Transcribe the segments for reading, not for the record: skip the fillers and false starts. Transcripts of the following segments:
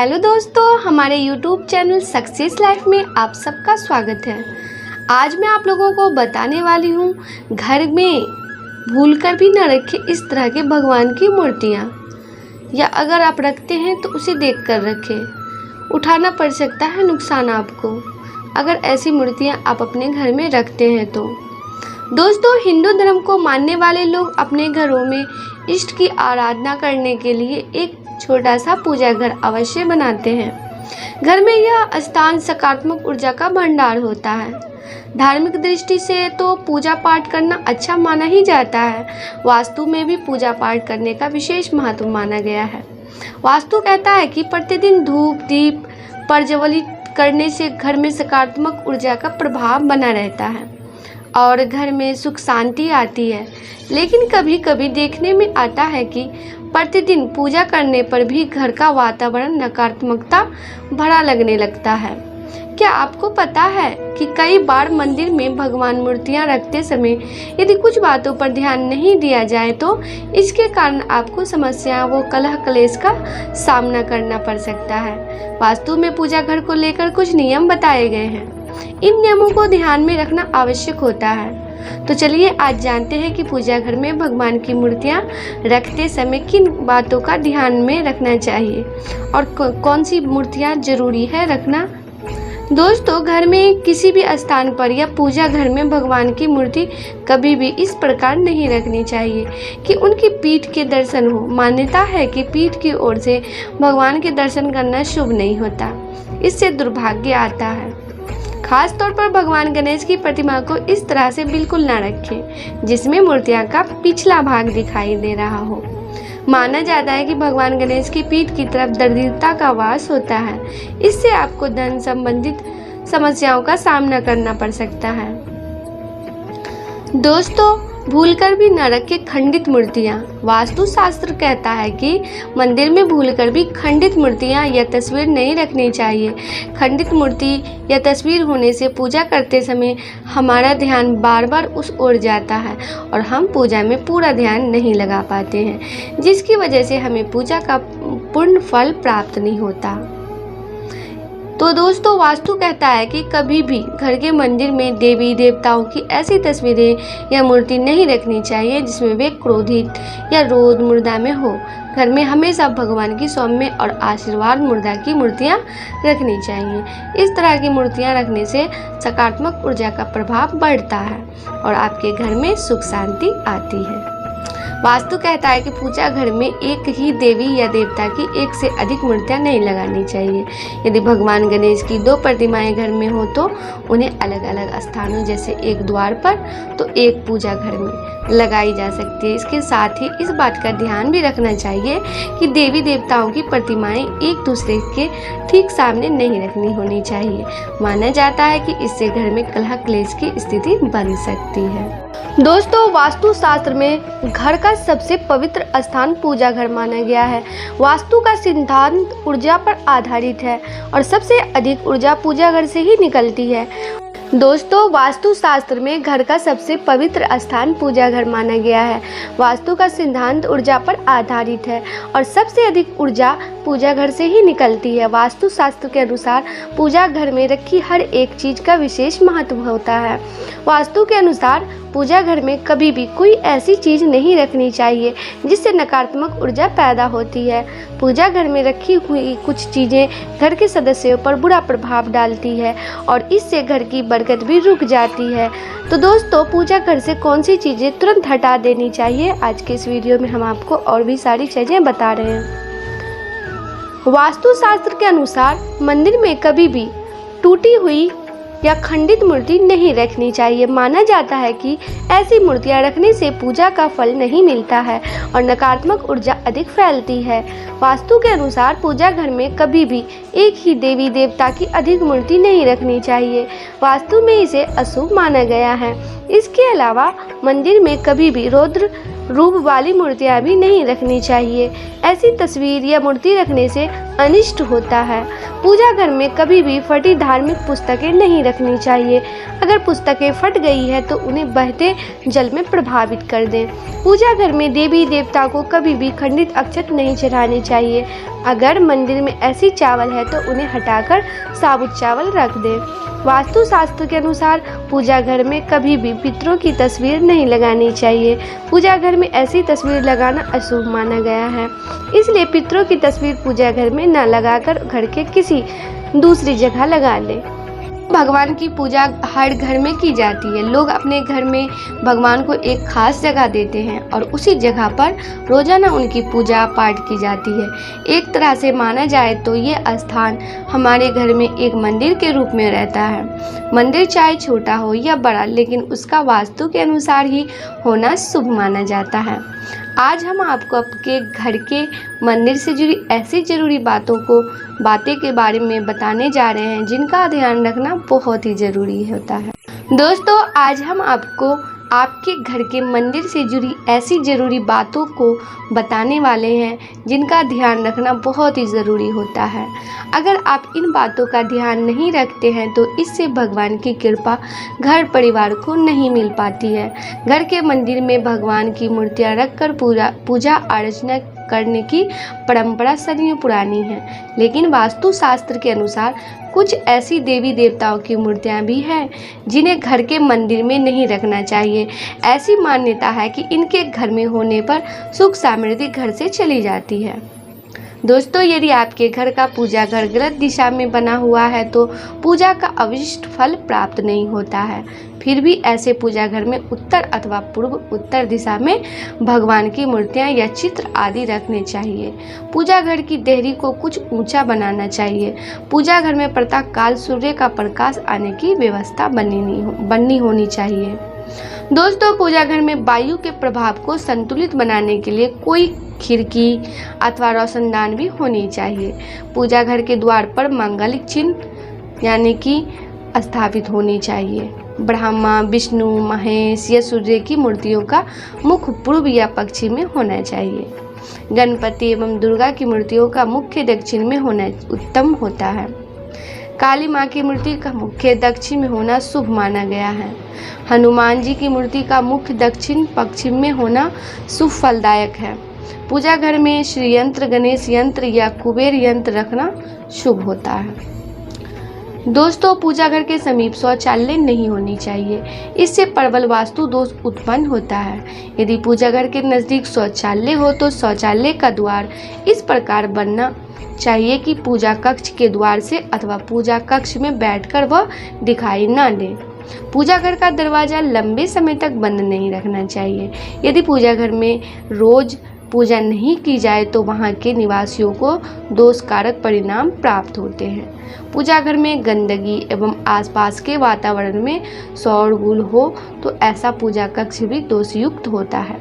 Hello दोस्तों, हमारे YouTube channel success life में आप सबका स्वागत है। आज मैं आप लोगों को बताने वाली हूँ घर में भूलकर भी न रखें इस तरह के भगवान की मूर्तियाँ, या अगर आप रखते हैं तो उसे देखकर रखें। उठाना पड़ सकता है नुकसान आपको अगर ऐसी मूर्तियाँ आप अपने घर में रखते हैं तो। दोस्तों, हिंदू धर्म को मानने वाले लोग अपने घरों में इष्ट की आराधना करने के लिए एक छोटा सा पूजा घर अवश्य बनाते हैं। घर में यह स्थान सकारात्मक ऊर्जा का भंडार होता है। धार्मिक दृष्टि से तो पूजा पाठ करना अच्छा माना ही जाता है। वास्तु में भी पूजा पाठ करने का विशेष महत्व माना गया है। वास्तु कहता है कि प्रतिदिन धूप दीप प्रज्वलित करने से घर में सकारात्मक ऊर्जा का प्रभाव बना रहता है और घर में सुख शांति आती है। लेकिन कभी कभी देखने में आता है कि प्रतिदिन पूजा करने पर भी घर का वातावरण नकारात्मकता भरा लगने लगता है। क्या आपको पता है कि कई बार मंदिर में भगवान मूर्तियां रखते समय यदि कुछ बातों पर ध्यान नहीं दिया जाए तो इसके कारण आपको समस्या व कलह क्लेश का सामना करना पड़ सकता है। वास्तु में पूजा घर को लेकर कुछ नियम बताए गए हैं। इन नियमों को ध्यान में रखना आवश्यक होता है। तो चलिए आज जानते हैं कि पूजा घर में भगवान की मूर्तियां रखते समय किन बातों का ध्यान में रखना चाहिए और कौन सी मूर्तियां जरूरी है रखना। दोस्तों, घर में किसी भी स्थान पर या पूजा घर में भगवान की मूर्ति कभी भी इस प्रकार नहीं रखनी चाहिए कि उनकी पीठ के दर्शन हो। मान्यता है कि पीठ की ओर से भगवान के दर्शन करना शुभ नहीं होता, इससे दुर्भाग्य आता है। खास तौर पर भगवान गणेश की प्रतिमा को इस तरह से बिल्कुल ना रखें जिसमें मूर्तियां का पिछला भाग दिखाई दे रहा हो। माना जाता है कि भगवान गणेश की पीठ की तरफ दरिद्रता का वास होता है। इससे आपको धन संबंधित समस्याओं का सामना करना पड़ सकता है। दोस्तों, भूलकर भी न रखें खंडित मूर्तियाँ। वास्तु शास्त्र कहता है कि मंदिर में भूलकर भी खंडित मूर्तियाँ या तस्वीर नहीं रखनी चाहिए। खंडित मूर्ति या तस्वीर होने से पूजा करते समय हमारा ध्यान बार बार उस ओर जाता है और हम पूजा में पूरा ध्यान नहीं लगा पाते हैं, जिसकी वजह से हमें पूजा का पूर्ण फल प्राप्त नहीं होता। तो दोस्तों, वास्तु कहता है कि कभी भी घर के मंदिर में देवी देवताओं की ऐसी तस्वीरें या मूर्ति नहीं रखनी चाहिए जिसमें वे क्रोधित या क्रोध मुद्रा में हो। घर में हमेशा भगवान की सौम्य और आशीर्वाद मुद्रा की मूर्तियां रखनी चाहिए। इस तरह की मूर्तियां रखने से सकारात्मक ऊर्जा का प्रभाव बढ़ता है और आपके घर में सुख शांति आती है। वास्तु कहता है कि पूजा घर में एक ही देवी या देवता की एक से अधिक मूर्तियां नहीं लगानी चाहिए। यदि भगवान गणेश की 2 प्रतिमाएं घर में हो तो उन्हें अलग अलग स्थानों जैसे एक द्वार पर तो एक पूजा घर में लगाई जा सकती है। इसके साथ ही इस बात का ध्यान भी रखना चाहिए कि देवी देवताओं की प्रतिमाएं एक दूसरे के ठीक सामने नहीं रखनी होनी चाहिए। माना जाता है कि इससे घर में कलह क्लेश की स्थिति बन सकती है। दोस्तों, वास्तु शास्त्र में घर का सबसे पवित्र स्थान पूजा घर माना गया है। वास्तु का सिद्धांत ऊर्जा पर आधारित है और सबसे अधिक ऊर्जा पूजा घर से ही निकलती है। दोस्तों, वास्तु शास्त्र में घर का सबसे पवित्र स्थान पूजा घर माना गया है। वास्तु का सिद्धांत ऊर्जा पर आधारित है और सबसे अधिक ऊर्जा पूजा घर से ही निकलती है। वास्तु शास्त्र के अनुसार पूजा घर में रखी हर एक चीज का विशेष महत्व होता है। वास्तु के अनुसार पूजा घर में कभी भी कोई ऐसी चीज नहीं रखनी चाहिए जिससे नकारात्मक ऊर्जा पैदा होती है। पूजा घर में रखी हुई कुछ चीजें घर के सदस्यों पर बुरा प्रभाव डालती है और इससे घर की बरकत भी रुक जाती है। तो दोस्तों, पूजा घर से कौन सी चीजें तुरंत हटा देनी चाहिए, आज के इस वीडियो में हम आपको और भी सारी चीजें बता रहे हैं। वास्तु शास्त्र के अनुसार मंदिर में कभी भी टूटी हुई या खंडित मूर्ति नहीं रखनी चाहिए। माना जाता है कि ऐसी मूर्तियां रखने से पूजा का फल नहीं मिलता है और नकारात्मक ऊर्जा अधिक फैलती है। वास्तु के अनुसार पूजा घर में कभी भी एक ही देवी देवता की अधिक मूर्ति नहीं रखनी चाहिए। वास्तु में इसे अशुभ माना गया है। इसके अलावा मंदिर में कभी भी रौद्र रूप वाली मूर्तियां भी नहीं रखनी चाहिए। ऐसी तस्वीर या मूर्ति रखने से अनिष्ट होता है। पूजा घर में कभी भी फटी धार्मिक पुस्तकें नहीं रखनी चाहिए। अगर पुस्तकें फट गई है तो उन्हें बहते जल में प्रभावित कर दें। पूजा घर में देवी देवता को कभी भी खंडित अक्षत नहीं चढ़ाने चाहिए। अगर मंदिर में ऐसी चावल है तो उन्हें हटाकर साबुत चावल रख दें। वास्तु शास्त्र के अनुसार पूजा घर में कभी भी पितरों की तस्वीर नहीं लगानी चाहिए। पूजा घर में ऐसी तस्वीर लगाना अशुभ माना गया है, इसलिए पितरों की तस्वीर पूजा घर में न लगाकर घर के किसी दूसरी जगह लगा लें। भगवान की पूजा हर घर में की जाती है। लोग अपने घर में भगवान को एक खास जगह देते हैं और उसी जगह पर रोजाना उनकी पूजा पाठ की जाती है। एक तरह से माना जाए तो ये स्थान हमारे घर में एक मंदिर के रूप में रहता है। मंदिर चाहे छोटा हो या बड़ा, लेकिन उसका वास्तु के अनुसार ही होना शुभ माना जाता है। आज हम आपको आपके घर के मंदिर से जुड़ी ऐसी ज़रूरी बातें के बारे में बताने जा रहे हैं जिनका ध्यान रखना बहुत ही ज़रूरी होता है। दोस्तों, आज हम आपको आपके घर के मंदिर से जुड़ी ऐसी ज़रूरी बातों को बताने वाले हैं जिनका ध्यान रखना बहुत ही ज़रूरी होता है। अगर आप इन बातों का ध्यान नहीं रखते हैं तो इससे भगवान की कृपा घर परिवार को नहीं मिल पाती है। घर के मंदिर में भगवान की मूर्तियां रखकर पूजा अर्चना करने की परंपरा सदियों पुरानी है, लेकिन वास्तु शास्त्र के अनुसार कुछ ऐसी देवी देवताओं की मूर्तियां भी हैं जिन्हें घर के मंदिर में नहीं रखना चाहिए। ऐसी मान्यता है कि इनके घर में होने पर सुख समृद्धि घर से चली जाती है। दोस्तों, यदि आपके घर का पूजा घर गलत दिशा में बना हुआ है तो पूजा का अविष्ट फल प्राप्त नहीं होता है। फिर भी ऐसे पूजा घर में उत्तर अथवा पूर्व उत्तर दिशा में भगवान की मूर्तियां या चित्र आदि रखने चाहिए। पूजा घर की देहरी को कुछ ऊंचा बनाना चाहिए। पूजा घर में प्रातः काल सूर्य का प्रकाश आने की व्यवस्था बननी होनी चाहिए। दोस्तों, पूजा घर में वायु के प्रभाव को संतुलित बनाने के लिए कोई खिड़की अथवा रोशनदान भी होनी चाहिए। पूजा घर के द्वार पर मांगलिक चिन्ह यानी कि स्थापित होनी चाहिए। ब्रह्मा, विष्णु, महेश या सूर्य की मूर्तियों का मुख पूर्व या पश्चिम में होना चाहिए। गणपति एवं दुर्गा की मूर्तियों का मुख्य दक्षिण में होना उत्तम होता है। काली माँ की मूर्ति का मुख्य दक्षिण में होना शुभ माना गया है। हनुमान जी की मूर्ति का मुख्य दक्षिण पश्चिम में होना शुभ फलदायक है। पूजा घर में श्री यंत्र, गणेश यंत्र या कुबेर यंत्र रखना शुभ होता है। दोस्तों, पूजा घर के समीप शौचालय नहीं होनी चाहिए, इससे प्रबल वास्तु दोष उत्पन्न होता है। यदि पूजा घर के नज़दीक शौचालय हो तो शौचालय का द्वार इस प्रकार बनना चाहिए कि पूजा कक्ष के द्वार से अथवा पूजा कक्ष में बैठकर वह दिखाई न दे। पूजा घर का दरवाजा लंबे समय तक बंद नहीं रखना चाहिए। यदि पूजा घर में रोज पूजा नहीं की जाए तो वहां के निवासियों को दोषकारक परिणाम प्राप्त होते हैं। पूजा घर में गंदगी एवं आसपास के वातावरण में शोरगुल हो तो ऐसा पूजा कक्ष भी दोषयुक्त होता है,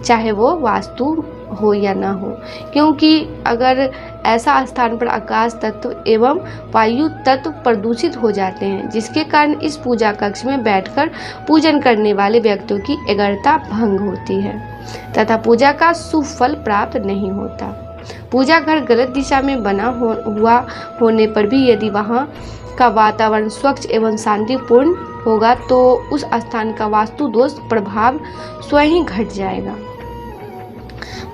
चाहे वो वास्तु हो या ना हो, क्योंकि अगर ऐसा स्थान पर आकाश तत्व एवं वायु तत्व प्रदूषित हो जाते हैं, जिसके कारण इस पूजा कक्ष में बैठकर पूजन करने वाले व्यक्तियों की एकाग्रता भंग होती है तथा पूजा का शुभ फल प्राप्त नहीं होता। पूजा घर गलत दिशा में बना हुआ होने पर भी यदि वहाँ का वातावरण स्वच्छ एवं शांतिपूर्ण होगा तो उस स्थान का वास्तु दोष प्रभाव स्वयं ही घट जाएगा।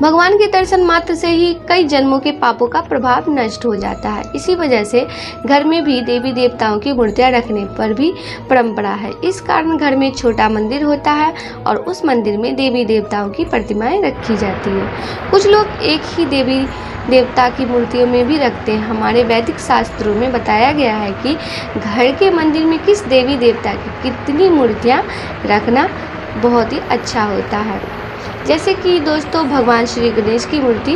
भगवान के दर्शन मात्र से ही कई जन्मों के पापों का प्रभाव नष्ट हो जाता है। इसी वजह से घर में भी देवी देवताओं की मूर्तियां रखने पर भी परंपरा है। इस कारण घर में छोटा मंदिर होता है और उस मंदिर में देवी देवताओं की प्रतिमाएं रखी जाती है। कुछ लोग एक ही देवी देवता की मूर्तियों में भी रखते हैं। हमारे वैदिक शास्त्रों में बताया गया है कि घर के मंदिर में किस देवी देवता की कितनी मूर्तियां रखना बहुत ही अच्छा होता है। जैसे कि दोस्तों, भगवान श्री गणेश की मूर्ति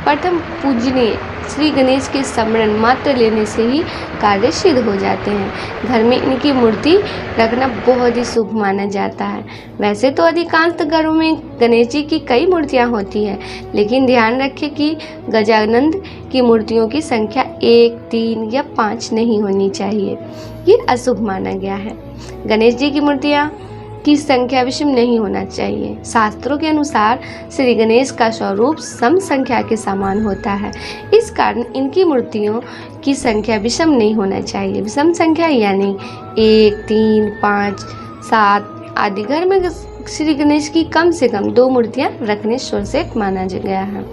प्रथम पूजनीय श्री गणेश के स्मरण मात्र लेने से ही कार्य सिद्ध हो जाते हैं। घर में इनकी मूर्ति रखना बहुत ही शुभ माना जाता है। वैसे तो अधिकांश घरों में गणेश जी की कई मूर्तियां होती हैं, लेकिन ध्यान रखें कि गजानंद की मूर्तियों की संख्या 1, 3 या 5 नहीं होनी चाहिए, ये अशुभ माना गया है। गणेश जी की मूर्तियाँ की संख्या विषम नहीं होना चाहिए। शास्त्रों के अनुसार श्री गणेश का स्वरूप सम संख्या के समान होता है, इस कारण इनकी मूर्तियों की संख्या विषम नहीं होना चाहिए। विषम संख्या यानी 1, 3, 5, 7 आदि। घर में श्री गणेश की कम से कम 2 मूर्तियां रखने सुरक्षित माना गया है।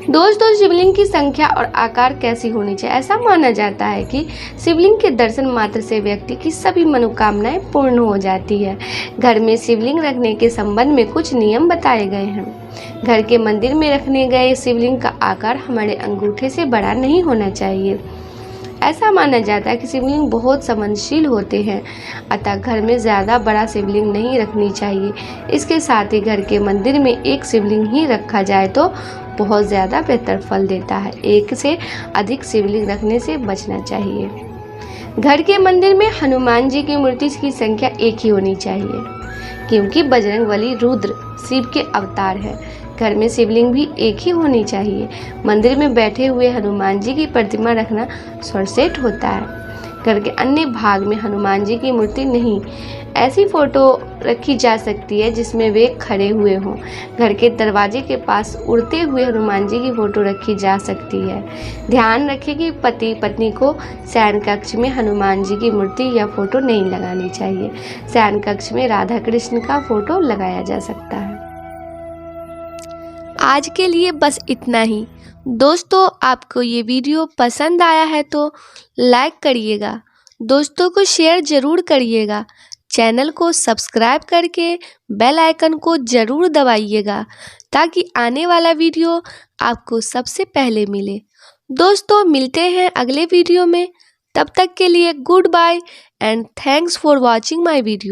दोस्तों, शिवलिंग की संख्या और आकार कैसी होनी चाहिए? ऐसा माना जाता है कि शिवलिंग के दर्शन मात्र से व्यक्ति की सभी मनोकामनाएं पूर्ण हो जाती है। घर में शिवलिंग रखने के संबंध में कुछ नियम बताए गए हैं। घर के मंदिर में रखने गए शिवलिंग का आकार हमारे अंगूठे से बड़ा नहीं होना चाहिए। ऐसा माना जाता है कि शिवलिंग बहुत संवेदनशील होते हैं, अतः घर में ज़्यादा बड़ा शिवलिंग नहीं रखनी चाहिए। इसके साथ ही घर के मंदिर में एक शिवलिंग ही रखा जाए तो बहुत ज़्यादा बेहतर फल देता है। एक से अधिक शिवलिंग रखने से बचना चाहिए। घर के मंदिर में हनुमान जी की मूर्ति की संख्या एक ही होनी चाहिए, क्योंकि बजरंगबली रुद्र शिव के अवतार है। घर में शिवलिंग भी एक ही होनी चाहिए। मंदिर में बैठे हुए हनुमान जी की प्रतिमा रखना सर्वश्रेष्ठ होता है। घर के अन्य भाग में हनुमान जी की मूर्ति नहीं, ऐसी फोटो रखी जा सकती है जिसमें वे खड़े हुए हों। घर के दरवाजे के पास उड़ते हुए हनुमान जी की फोटो रखी जा सकती है। ध्यान रखें कि पति पत्नी को शयन कक्ष में हनुमान जी की मूर्ति या फोटो नहीं लगानी चाहिए। शयन कक्ष में राधा कृष्ण का फोटो लगाया जा सकता है। आज के लिए बस इतना ही। दोस्तों, आपको ये वीडियो पसंद आया है तो लाइक करिएगा, दोस्तों को शेयर ज़रूर करिएगा, चैनल को सब्सक्राइब करके बेल आइकन को ज़रूर दबाइएगा ताकि आने वाला वीडियो आपको सबसे पहले मिले। दोस्तों, मिलते हैं अगले वीडियो में। तब तक के लिए goodbye and thanks for watching my video.